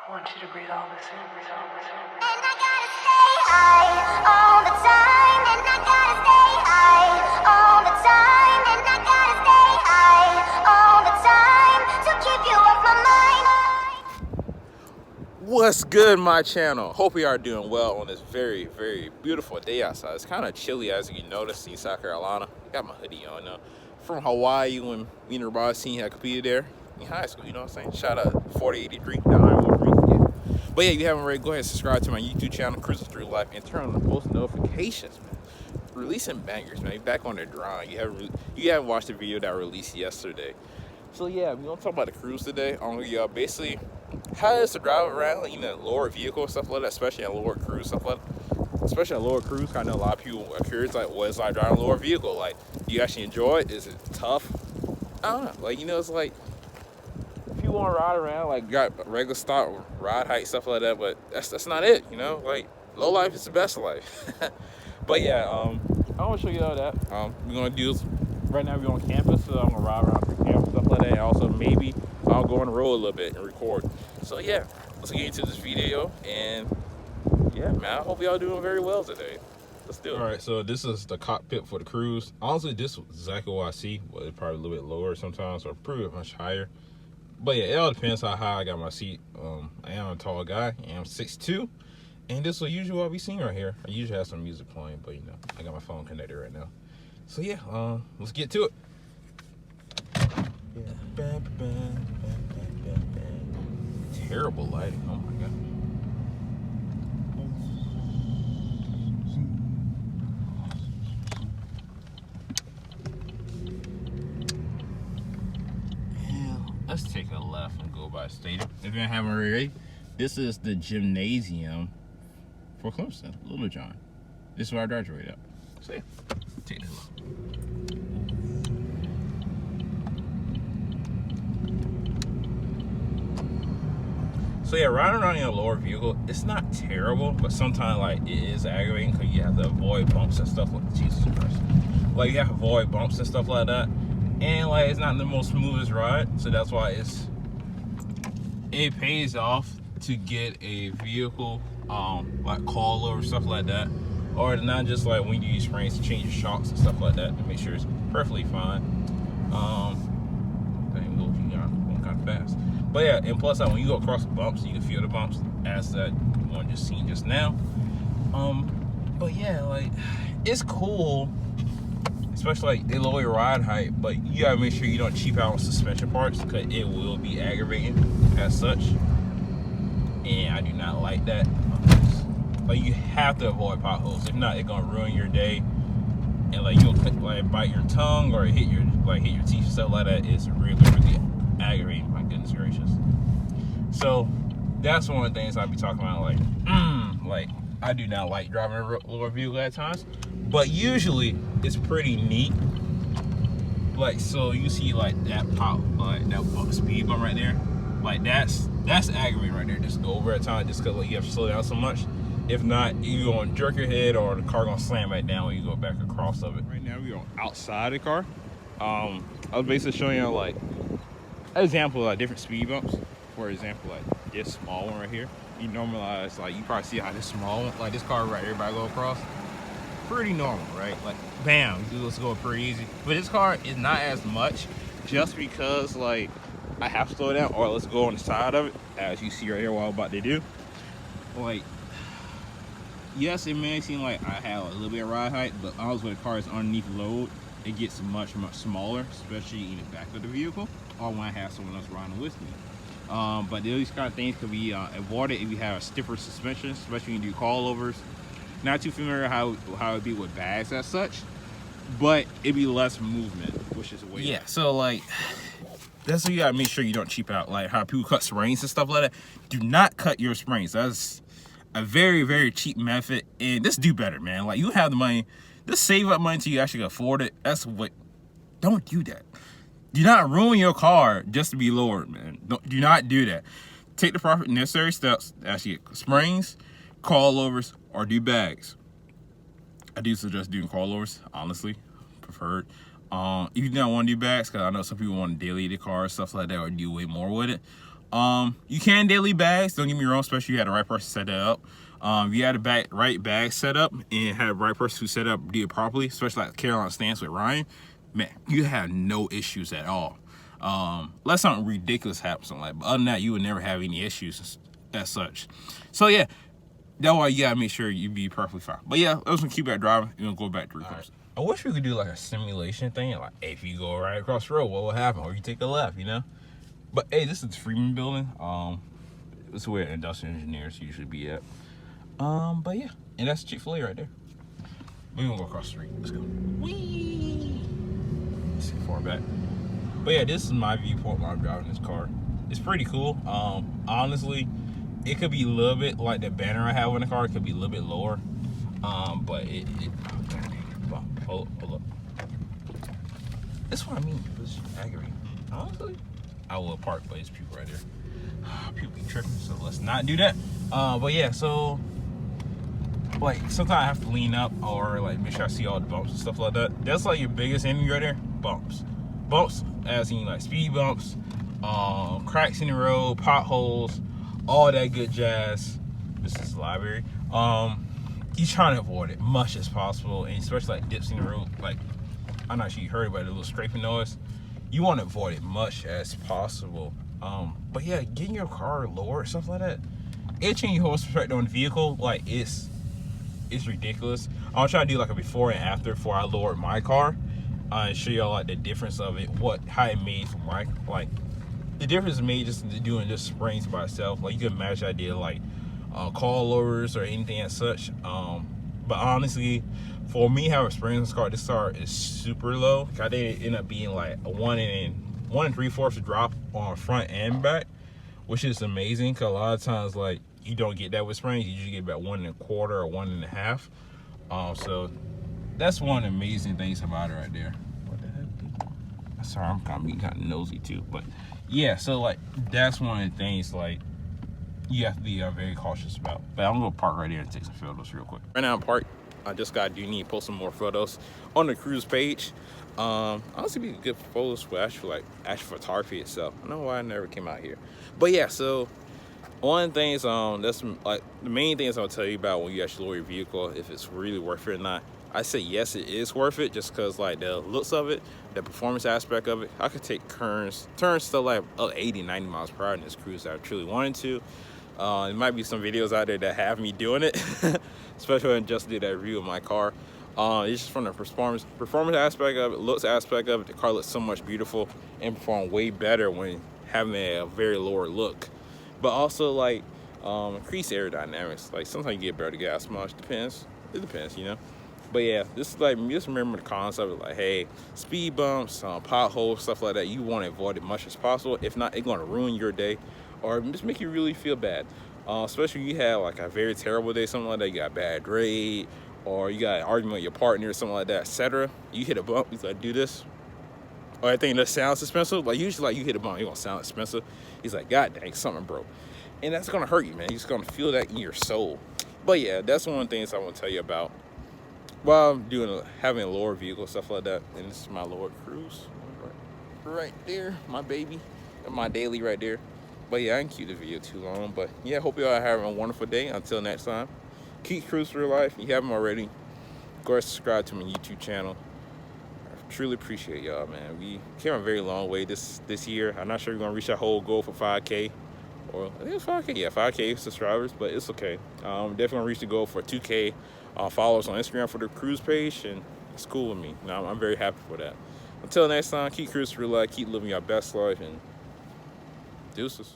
want you to breathe all this in, breathe all this in. And I gotta stay high all the time. And I gotta stay high all the time. And I gotta stay high all the time to keep you off my mind. What's good, my channel? Hope you are doing well on this very, very beautiful day outside. It's kind of chilly, as you can notice, in South Carolina. Got my hoodie on now. From Hawaii, when me and Rabah seen had competed there in high school, you know what I'm saying? Shout out 4083, the Iron Wolverine. Yeah. But yeah, you haven't already, go ahead and subscribe to my YouTube channel, Cruze Through Life, and turn on the post notifications, man. Releasing bangers, man. Back on the drawing. You haven't watched the video that I released yesterday. So yeah, we're gonna talk about the Cruze today. Basically how it is to drive around in a lower vehicle and stuff like that, especially in lower cruise stuff like that. Especially in lower cruise, I know a lot of people are curious, like, what it's like driving a lower vehicle. Like, do you actually enjoy it? Is it tough? I don't know. Like, you know, it's like, if you want to ride around, like, got regular stock ride height, stuff like that, but that's not it, you know? Like, low life is the best life. But yeah, I want to show you all that. We're going to do this. Right now we're on campus, so I'm going to ride around through campus, stuff like that. And also, maybe I'll go on the road a little bit and record. So yeah, let's get into this video, and yeah, man, I hope y'all doing very well today. Let's do it. All right, so this is the cockpit for the Cruze. Honestly, this is exactly what I see, but it's probably a little bit lower sometimes, or pretty much higher. But yeah, it all depends how high I got my seat. I am a tall guy, I am 6'2", and this is usually what I'll be seeing right here. I usually have some music playing, but you know, I got my phone connected right now. So yeah, let's get to it. Terrible lighting, oh my god. Yeah, let's take a left and go by stadium. If you haven't already, this is the gymnasium for Clemson, Little John. This is where I graduated at. So yeah, take that look. So yeah, riding around in a lower vehicle, it's not terrible, but sometimes like it is aggravating because you have to avoid bumps and stuff like Jesus Christ. Like you have to avoid bumps and stuff like that, and like it's not the most smoothest ride. So that's why it pays off to get a vehicle, like coilover, stuff like that, or not just like when you use springs to change your shocks and stuff like that to make sure it's perfectly fine. Dang, going kind of fast. But yeah, and plus like when you go across the bumps, you can feel the bumps as that one just seen just now. But yeah, like it's cool, especially like they lower your ride height, but you gotta make sure you don't cheap out on suspension parts because it will be aggravating as such. And I do not like that. Like you have to avoid potholes. If not, it's gonna ruin your day. And like you'll like bite your tongue or hit your teeth and stuff like that. It's really, really aggravating. My goodness gracious. So that's one of the things I'll be talking about. Like I do not like driving a lower vehicle at times, but usually it's pretty neat. Like so, you see like that pop, like that speed bump right there. Like that's aggravating right there. Just go over at time, just because like you have to slow down so much. If not, you're gonna jerk your head, or the car gonna slam right down when you go back across of it. Right now we're on outside the car. I was basically showing you like an example of like different speed bumps. For example, like this small one right here. You normalize, like you probably see how this small one, like this car right here, everybody go across. Pretty normal, right? Like bam, let's go pretty easy. But this car is not as much, just because like I have to slow down, or let's go on the side of it, as you see right here what I'm about to do. Like, yes, it may seem like I have a little bit of ride height, but always when the car is underneath load, it gets much, much smaller, especially in the back of the vehicle, or when I have someone else riding with me. But these kind of things can be avoided if you have a stiffer suspension, especially when you do coilovers. Not too familiar how it'd be with bags as such, but it'd be less movement, which is way better. So like, that's what you gotta make sure you don't cheap out. Like how people cut springs and stuff like that. Do not cut your springs. That's a very, very cheap method, and just do better, man. Like you have the money, just save up money until you actually afford it. Don't do that. Do not ruin your car just to be lowered, man. Do not do that. Take the proper necessary steps to actually get springs, coilovers, or do bags. I do suggest doing coilovers, honestly, preferred. If you don't want to do bags, because I know some people want to daily the car, stuff like that, or do way more with it. You can daily bags, don't get me wrong, especially if you had the right person set that up. If you had the right bag set up and had the right person who set up did it properly, especially like Carolina Stance with Ryan, man, you have no issues at all. Unless something ridiculous happens, but other than that, you would never have any issues as such. So yeah, that's why you gotta make sure you be perfectly fine. But yeah, let's keep that driving. You're gonna go back to recording. I wish we could do like a simulation thing, like hey, if you go right across the road, what will happen? Or you take a left, you know? But hey, this is the Freeman Building. This is where industrial engineers usually be at. But yeah, and that's Chick-fil-A right there. We're gonna go across the street. Let's go. Whee! Let's see far back. But yeah, this is my viewpoint while I'm driving this car. It's pretty cool. Honestly, it could be a little bit like the banner I have in the car. It could be a little bit lower. But hold up. That's what I mean. It's aggravating. Honestly, I will park, but it's people right there. People be tripping, so let's not do that. But yeah, so like sometimes I have to lean up or like make sure I see all the bumps and stuff like that. That's like your biggest enemy right there. Bumps, as in like speed bumps, cracks in the road, potholes, all that good jazz. This is the library. You trying to avoid it much as possible, and especially like dips in the road. Like I'm not sure you heard about the little scraping noise. You want to avoid it much as possible. But yeah, getting your car lower, stuff like that, it change your whole perspective on the vehicle. Like it's ridiculous. I'll try to do like a before and after before I lowered my car, and show y'all like the difference of it, how it made for my, like the difference is made just doing just springs by itself. Like you can imagine I did like coil lowers or anything as such. But honestly, for me having springs in this car is super low. I think it ended up being like a 1 3/4 drop on front and back, which is amazing because a lot of times like you don't get that with springs. You usually get about 1 1/4 or 1 1/2. So that's one of the amazing things about it right there. What the heck? Sorry, I'm kind of nosy too, but yeah. So like that's one of the things like you have to be very cautious about. But I'm gonna park right here and take some photos real quick. Right now I'm parked. I just do need to post some more photos on the Cruze page. Honestly, be good photos for actual photography itself. I don't know why I never came out here, but yeah. So one of the things, that's like the main things I'll tell you about when you actually lower your vehicle, if it's really worth it or not. I say yes, it is worth it, just because like the looks of it, the performance aspect of it. I could take turns to like 80, 90 miles per hour in this Cruze if I truly wanted to. There might be some videos out there that have me doing it, especially when I just did that review of my car. It's just from the performance aspect of it, looks aspect of it. The car looks so much beautiful and perform way better when having a very lower look. But also like increased aerodynamics. Like sometimes you get better gas mileage. It depends, you know. But yeah, this is like, just remember the concept of like, hey, speed bumps, potholes, stuff like that. You want to avoid it much as possible. If not, it's going to ruin your day or just make you really feel bad. Especially if you have like a very terrible day, something like that. You got a bad grade, or you got an argument with your partner or something like that, etc. You hit a bump, you like, do this. Or I think that sounds expensive. Like usually like you hit a bump, you're gonna sound expensive. He's like, God dang, something broke. And that's gonna hurt you, man. You're just gonna feel that in your soul. But yeah, that's one of the things I want to tell you about while I'm having a lower vehicle, stuff like that. And this is my lower Cruze. Right there, my baby. And my daily right there. But yeah, I didn't keep the video too long. But yeah, hope y'all are having a wonderful day. Until next time, keep Cruze for life. If you haven't already, go ahead and subscribe to my YouTube channel. I truly appreciate y'all, man. We came a very long way this year. I'm not sure we're gonna reach our whole goal for 5K. Or I think it's 5K, yeah, 5K subscribers, but it's okay. Definitely gonna reach the goal for 2K followers on Instagram for the Cruze page, and it's cool with me. Now I'm very happy for that. Until next time, keep Cruze for life, keep living your best life, and deuces.